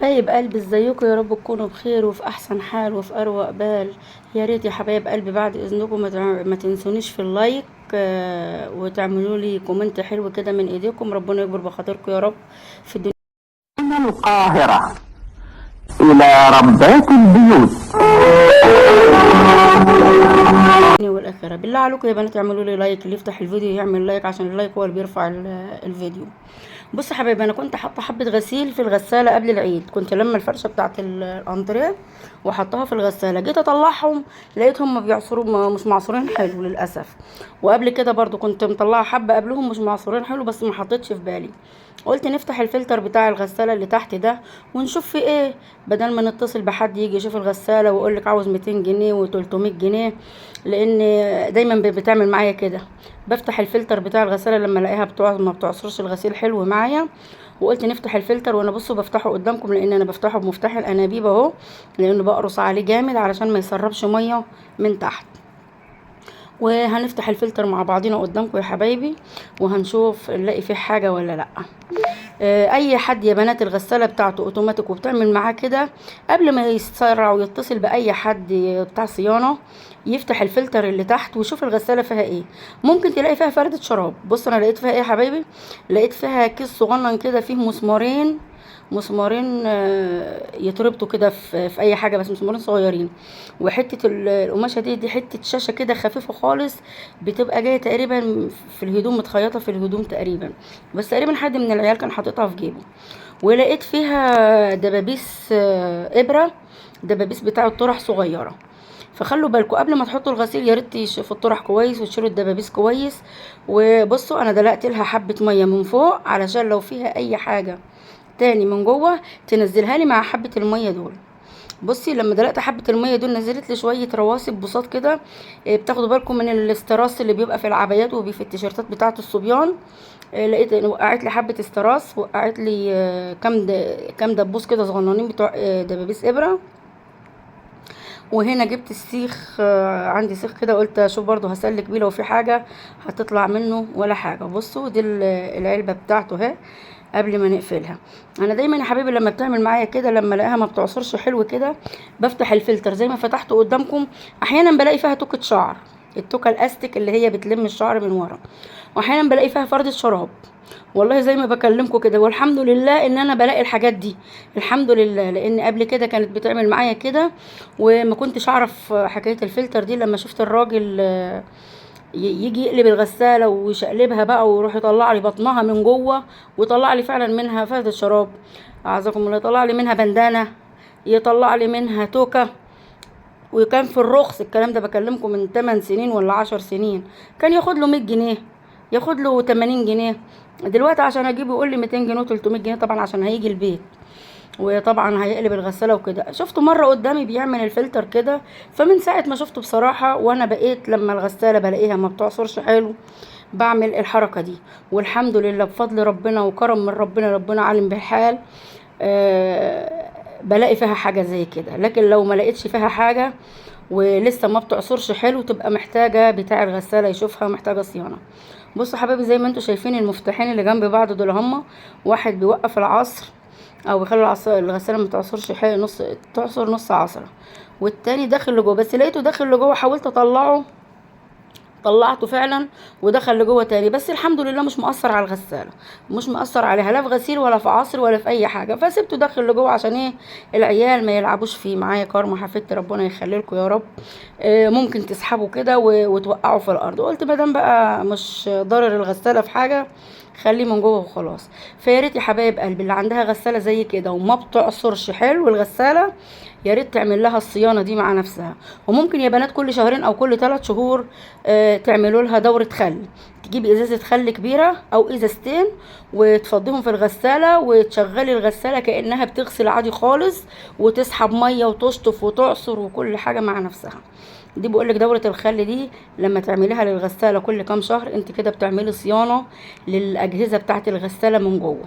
حبايب قلبي، ازيكم؟ يا رب تكونوا بخير وفي احسن حال وفي اروق بال. يا ريت يا حبايب قلبي بعد اذنكم ما تنسونيش في اللايك، وتعملوا لي كومنت حلو كده من ايديكم. ربنا يكبر بخاطركم يا رب في الدنيا. من القاهرة إلى ربات البيوت. والاخره بالله عليكم يا بنات اعملوا لي لايك، اللي يفتح الفيديو يعمل لايك عشان اللايك هو اللي بيرفع الفيديو. بص يا حبايبي، انا كنت حاطه حبه غسيل في الغساله قبل العيد. كنت لما الفرشه بتاعه الانتريه وحطها في الغساله، جيت اطلعهم لقيتهم ما بيعصروا، مش معصورين حلو للاسف. وقبل كده برضو كنت مطلعه حبه قبلهم مش معصورين حلو، بس ما حطيتش في بالي. قلت نفتح الفلتر بتاع الغساله اللي تحت ده ونشوف في ايه، بدل ما نتصل بحد يجي يشوف الغساله ويقول لك عاوز 200 جنيه و300 جنيه. لان دايما بتعمل معايا كده. بفتح الفلتر بتاع الغساله لما الاقيها ما بتعصرش الغسيل حلو معايا، وقلت نفتح الفلتر. وانا بصوا بفتحه قدامكم، لان انا بفتحه بمفتاح الانابيب اهو، لانه بقرص عليه جامد علشان ما يسربش ميه من تحت. وهنفتح الفلتر مع بعضينا قدامكم يا حبايبي، وهنشوف نلاقي فيه حاجه ولا لا. اي حد يا بنات الغساله بتاعته اوتوماتيك وبتعمل معاه كده، قبل ما يتسرع ويتصل باي حد بتاع صيانه، يفتح الفلتر اللي تحت ويشوف الغساله فيها ايه. ممكن تلاقي فيها فردة شراب. بص انا لقيت فيها ايه يا حبايبي، لقيت فيها كيس صغنن كده فيه مسمارين يتربطوا كده في اي حاجه، بس مسمارين صغيرين. وحته القماشه دي حته شاشه كده خفيفه خالص، بتبقى جايه تقريبا في الهدوم، متخيطه في الهدوم تقريبا، بس تقريبا حد من العيال كان حاططها في جيبه. ولقيت فيها دبابيس، ابره، دبابيس بتاع الطرح صغيره. فخلوا بالكم قبل ما تحطوا الغسيل يا ريت تشوفوا الطرح كويس وتشيلوا الدبابيس كويس. وبصوا انا دلقت لها حبه ميه من فوق علشان لو فيها اي حاجه تاني من جوه تنزلها لي مع حبه الميه دول. بصي لما دلقت حبه الميه دول نزلت لي شويه رواسب بساط كده. بتاخدوا بالكم من الاستراس اللي بيبقى في العبايات وفي التيشيرتات بتاعه الصبيان. لقيت وقعت لي حبه استراس، وقعت لي كام دبوس كده صغننين بتوع دبابيس ابره. وهنا جبت السيخ، عندي سيخ كده، قلت اشوف برضو هسلك بيه لو في حاجه هتطلع منه ولا حاجه. بصوا دي العلبه بتاعته اهي قبل ما نقفلها. انا دايما يا حبيبي لما بتعمل معايا كده، لما الاقيها ما بتعصرش حلو كده، بفتح الفلتر زي ما فتحته قدامكم. احيانا بلاقي فيها توكة شعر، التوكة الاستيك اللي هي بتلم الشعر من ورا، واحيانا بلاقي فيها فردة شراب. والله زي ما بكلمكم كده، والحمد لله ان انا بلاقي الحاجات دي. الحمد لله، لان قبل كده كانت بتعمل معايا كده وما كنتش اعرف حكايه الفلتر دي. لما شفت الراجل يجي يقلب الغساله ويشقلبها بقى ويروح يطلع لي بطنها من جوه، ويطلع لي فعلا منها فردة شراب، اعزكم الله، يطلع لي منها بندانه، يطلع لي منها توكه. وكان في الرخص الكلام ده، بكلمكم من 8 سنين ولا 10 سنين، كان ياخد له 100 جنيه، ياخد له 80 جنيه. دلوقتي عشان اجيبه يقول لي 200 جنيه و300 جنيه، طبعا عشان هيجي البيت وطبعا هيقلب الغساله وكده. شفته مره قدامي بيعمل الفلتر كده، فمن ساعه ما شفته بصراحه وانا بقيت لما الغساله بلاقيها ما بتعصرش حلو بعمل الحركه دي. والحمد لله بفضل ربنا وكرم من ربنا، ربنا عالم بالحال. بلاقي فيها حاجه زي كده. لكن لو ما لقيتش فيها حاجه ولسه ما بتعصرش حلو، تبقى محتاجه بتاع الغساله يشوفها، محتاجه صيانه. بصوا حبايبي زي ما انتم شايفين المفتاحين اللي جنب بعض دول، هما واحد بيوقف العصر او بيخلي الغساله ما تعصرش حلو، تعصر نص عصره، والتاني داخل لجوه. بس لقيته داخل لجوه، حاولت اطلعه، طلعته فعلا ودخل لجوه تاني. بس الحمد لله مش مؤثر على الغساله، مش مؤثر عليها لا في غسيل ولا في عصر ولا في اي حاجه. فسبته داخل لجوه عشان ايه؟ العيال ما يلعبوش فيه. معايا كارما حفيدتي ربنا يخلي لكم يا رب. ممكن تسحبوا كده وتوقعوا في الارض. قلت ما دام بقى مش ضرر الغساله في حاجه، خليه من جوه وخلاص. فيا ريت يا حبايب قلبي اللي عندها غساله زي كده وما بتعصرش حلو الغساله، يا ريت تعمل لها الصيانه دي مع نفسها. وممكن يا بنات كل شهرين او كل 3 شهور تعملوا لها دوره خل. تجيبي ازازه خل كبيره او ازازتين وتفضيهم في الغساله، وتشغلي الغساله كانها بتغسل عادي خالص، وتسحب ميه وتشطف وتعصر وكل حاجه مع نفسها. دي بقولك دورة الخل دي لما تعمليها للغسالة كل كام شهر، انت كده بتعملي صيانة للأجهزة بتاعت الغسالة من جوه.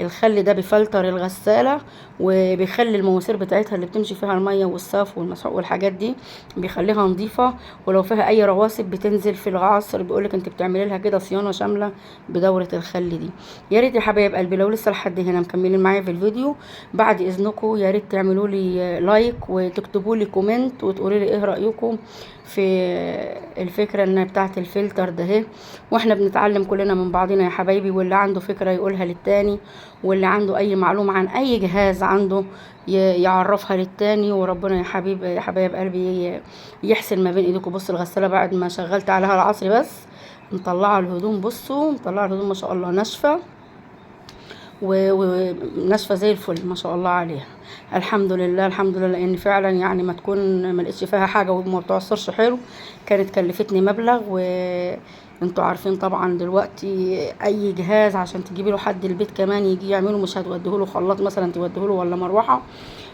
الخل ده بيفلتر الغسالة وبيخلي المواسير بتاعتها اللي بتمشي فيها المية والصاف والمسحوق والحاجات دي بيخليها نظيفة، ولو فيها اي رواسب بتنزل في العصر بيقولك انت بتعملي لها كده صيانة شاملة بدورة الخل دي. يا ريت يا حبايب قلبي لو لسه لحد هنا مكملين معايا في الفيديو، بعد اذنكم يا ريت تعملوا لي لايك وتكتبوا لي كومنت وتقولوا لي ايه رايكم في الفكره ان بتاعه الفلتر ده اهي. واحنا بنتعلم كلنا من بعضنا يا حبايبي، واللي عنده فكره يقولها للتاني، واللي عنده اي معلومه عن اي جهاز عنده يعرفها للتاني. وربنا يا حبايب قلبي يحسن ما بين ايديكم. بص الغساله بعد ما شغلت عليها العصر بس مطلعه الهدوم، بصوا مطلعه الهدوم ما شاء الله ناشفه وناشفه زي الفل ما شاء الله عليها. الحمد لله الحمد لله، لان فعلا يعني ما تكون ما لقيتش فيها حاجه وما بتعصرش حلو كانت كلفتني مبلغ. وانتوا عارفين طبعا دلوقتي اي جهاز عشان تجيبي له حد البيت كمان يجي يعمله، مش هتوديه له خلاط مثلا توديه له ولا مروحه،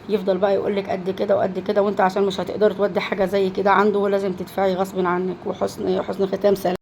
يفضل بقى يقول لك قد كده وقد كده، وانت عشان مش هتقدر تودي حاجه زي كده عنده لازم تدفعي غصب عنك. وحسن ختام سلام.